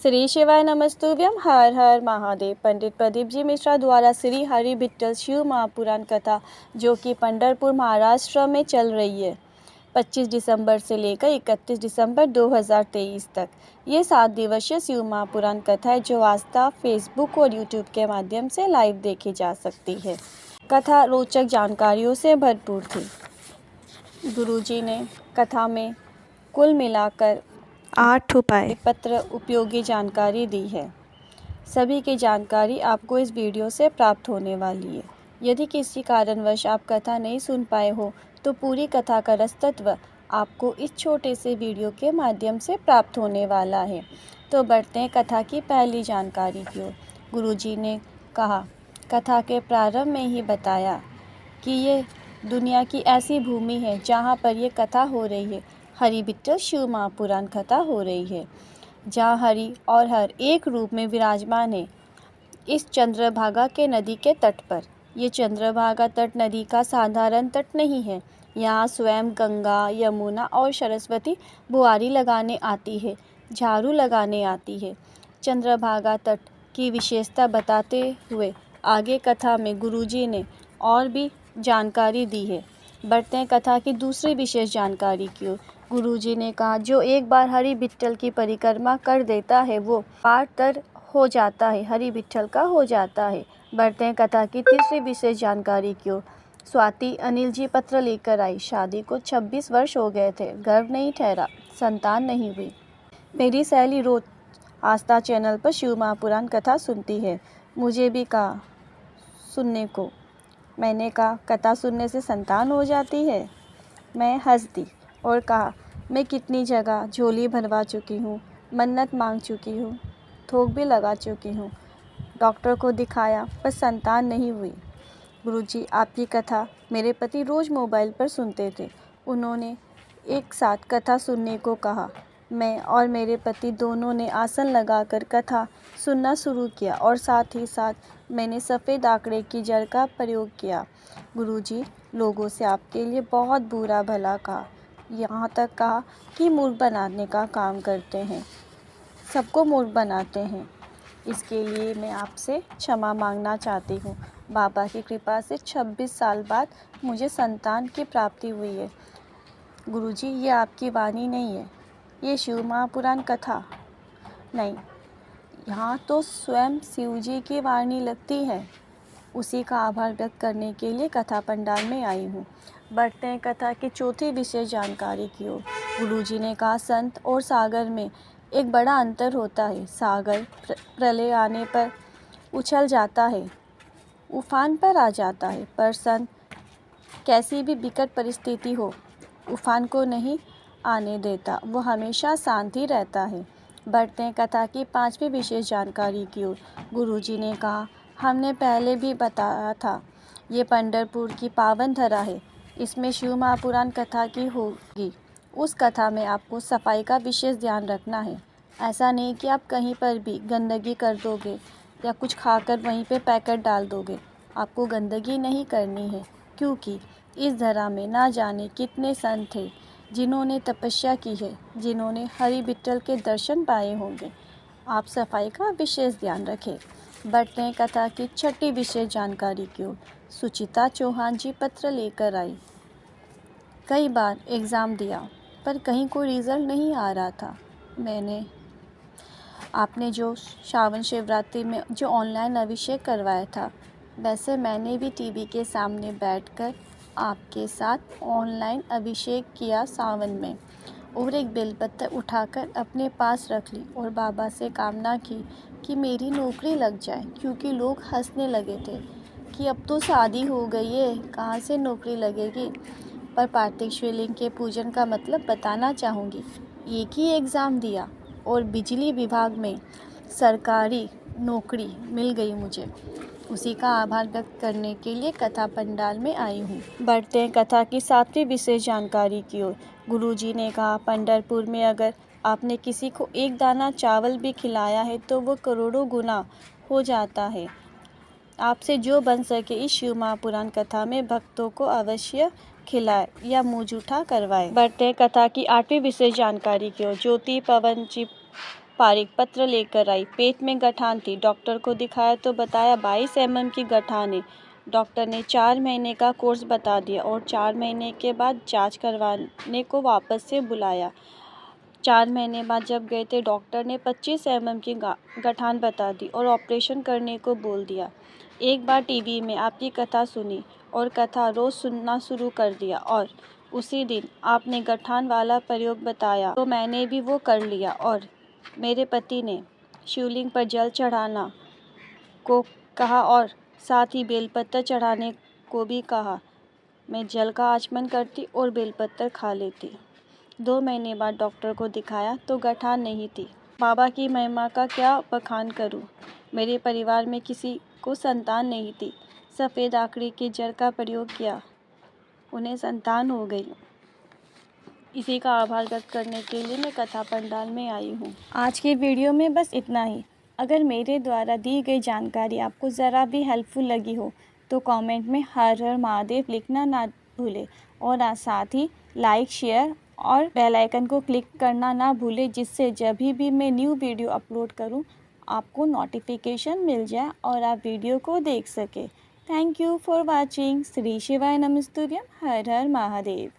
श्री शिवाय नमस्तुभ्यम। हर हर महादेव। पंडित प्रदीप जी मिश्रा द्वारा श्री हरि विट्ठल शिव महापुराण कथा जो कि पंढरपुर महाराष्ट्र में चल रही है 25 दिसंबर से लेकर 31 दिसंबर 2023 तक। ये 7 दिवसीय शिव महापुराण कथा है जो आस्था फेसबुक और यूट्यूब के माध्यम से लाइव देखी जा सकती है। कथा रोचक जानकारियों से भरपूर थी। गुरुजी ने कथा में कुल मिलाकर 8 उपाय पत्र उपयोगी जानकारी दी है। सभी की जानकारी आपको इस वीडियो से प्राप्त होने वाली है। यदि किसी कारणवश आप कथा नहीं सुन पाए हो तो पूरी कथा का रसतत्व आपको इस छोटे से वीडियो के माध्यम से प्राप्त होने वाला है। तो बढ़ते हैं कथा की पहली जानकारी की ओर। गुरुजी ने कहा, कथा के प्रारंभ में ही बताया कि ये दुनिया की ऐसी भूमि है जहाँ पर ये कथा हो रही है। हरि विट्ठल शिव महापुराण कथा हो रही है जहाँ हरि और हर एक रूप में विराजमान है इस चंद्रभागा के नदी के तट पर। ये चंद्रभागा तट नदी का साधारण तट नहीं है। यहाँ स्वयं गंगा, यमुना और सरस्वती बुआरी लगाने आती है, झाड़ू लगाने आती है। चंद्रभागा तट की विशेषता बताते हुए आगे कथा में गुरुजी ने और भी जानकारी दी है। बढ़ते हैं कथा की दूसरी विशेष जानकारी की ओर। गुरुजी ने कहा, जो एक बार हरि विट्ठल की परिक्रमा कर देता है वो पार तर हो जाता है, हरि विट्ठल का हो जाता है। बढ़ते हैं कथा की तीसरी विशेष जानकारी की ओर। स्वाति अनिल जी पत्र लेकर आई। शादी को 26 वर्ष हो गए थे, गर्भ नहीं ठहरा, संतान नहीं हुई। मेरी सहेली रोज आस्था चैनल पर शिव महापुराण कथा सुनती है। मुझे भी कहा सुनने को। मैंने कहा, कथा सुनने से संतान हो जाती है? मैं हंस दी और कहा, मैं कितनी जगह झोली भरवा चुकी हूँ, मन्नत मांग चुकी हूँ, थोक भी लगा चुकी हूँ, डॉक्टर को दिखाया पर संतान नहीं हुई। गुरुजी, आपकी कथा मेरे पति रोज़ मोबाइल पर सुनते थे। उन्होंने एक साथ कथा सुनने को कहा। मैं और मेरे पति दोनों ने आसन लगाकर कथा सुनना शुरू किया और साथ ही साथ मैंने सफ़ेद आंकड़े की जड़ का प्रयोग किया। गुरुजी, लोगों से आपके लिए बहुत बुरा भला कहा, यहाँ तक कहा कि मूर्ख बनाने का काम करते हैं, सबको मूर्ख बनाते हैं। इसके लिए मैं आपसे क्षमा मांगना चाहती हूँ। बाबा की कृपा से 26 साल बाद मुझे संतान की प्राप्ति हुई है। गुरुजी, ये आपकी वाणी नहीं है, ये शिव महापुराण कथा नहीं, यहाँ तो स्वयं शिव जी की वाणी लगती है। उसी का आभार व्यक्त करने के लिए कथा पंडाल में आई हूँ। बढ़ते हैं कथा की चौथी विशेष जानकारी की ओर। गुरुजी ने कहा, संत और सागर में एक बड़ा अंतर होता है। सागर प्रलय आने पर उछल जाता है, उफान पर आ जाता है, पर संत कैसी भी विकट परिस्थिति हो उफान को नहीं आने देता, वो हमेशा शांत ही रहता है। बढ़ते हैं कथा की पांचवी विशेष जानकारी की ओर। गुरुजी ने कहा, हमने पहले भी बताया था, ये पंढरपुर की पावन धरा है, इसमें शिव महापुराण कथा की होगी। उस कथा में आपको सफाई का विशेष ध्यान रखना है। ऐसा नहीं कि आप कहीं पर भी गंदगी कर दोगे या कुछ खाकर वहीं पे पैकेट डाल दोगे। आपको गंदगी नहीं करनी है, क्योंकि इस धरा में ना जाने कितने संत थे जिन्होंने तपस्या की है, जिन्होंने हरि विट्ठल के दर्शन पाए होंगे। आप सफाई का विशेष ध्यान रखें। बढ़ते हैं कथा की छठी विशेष जानकारी की ओर। सुचिता चौहान जी पत्र लेकर आई। कई बार एग्ज़ाम दिया पर कहीं कोई रिज़ल्ट नहीं आ रहा था। आपने जो श्रावण शिवरात्रि में जो ऑनलाइन अभिषेक करवाया था, वैसे मैंने भी टीवी के सामने बैठकर आपके साथ ऑनलाइन अभिषेक किया सावन में, और एक बेलपत्र उठाकर अपने पास रख ली और बाबा से कामना की कि मेरी नौकरी लग जाए, क्योंकि लोग हंसने लगे थे कि अब तो शादी हो गई है, कहाँ से नौकरी लगेगी। पर पार्थिव शिवलिंग के पूजन का मतलब बताना चाहूँगी। एक ही एग्ज़ाम दिया और बिजली विभाग में सरकारी नौकरी मिल गई मुझे। उसी का आभार व्यक्त करने के लिए कथा पंडाल में आई हूँ। बढ़ते हैं कथा की सातवीं विशेष जानकारी की ओर। गुरुजी ने कहा, पंढरपुर में अगर आपने किसी को एक दाना चावल भी खिलाया है तो वो करोड़ों गुना हो जाता है। आपसे जो बन सके इस शिव महापुराण कथा में भक्तों को अवश्य खिलाए या मुँह जूठा करवाए। बढ़ते हैं कथा की आठवीं विशेष जानकारी की ओर। ज्योति पवन जी पारिक पत्र लेकर आई। पेट में गठान थी। डॉक्टर को दिखाया तो बताया 22 mm की गठान है। डॉक्टर ने 4 महीने का कोर्स बता दिया और 4 महीने के बाद जांच करवाने को वापस से बुलाया। 4 महीने बाद जब गए थे, डॉक्टर ने 25 mm की गठान बता दी और ऑपरेशन करने को बोल दिया। एक बार टीवी में आपकी कथा सुनी और कथा रोज़ सुनना शुरू कर दिया और उसी दिन आपने गठान वाला प्रयोग बताया तो मैंने भी वो कर लिया और मेरे पति ने शिवलिंग पर जल चढ़ाना को कहा और साथ ही बेलपत्र चढ़ाने को भी कहा। मैं जल का आचमन करती और बेलपत्र खा लेती। 2 महीने बाद डॉक्टर को दिखाया तो गठान नहीं थी। बाबा की महिमा का क्या बखान करूं। मेरे परिवार में किसी को संतान नहीं थी। सफ़ेद आकड़ी की जड़ का प्रयोग किया, उन्हें संतान हो गई। इसी का आभार व्यक्त करने के लिए मैं कथा पंडाल में आई हूँ। आज की वीडियो में बस इतना ही। अगर मेरे द्वारा दी गई जानकारी आपको ज़रा भी हेल्पफुल लगी हो तो कमेंट में हर हर महादेव लिखना ना भूलें और साथ ही लाइक, शेयर और बेल आइकन को क्लिक करना ना भूलें, जिससे जब भी मैं न्यू वीडियो अपलोड करूं आपको नोटिफिकेशन मिल जाए और आप वीडियो को देख सकें। Thank you for watching. Shri शिवाय नमस्तुभ्यम। हर हर महादेव।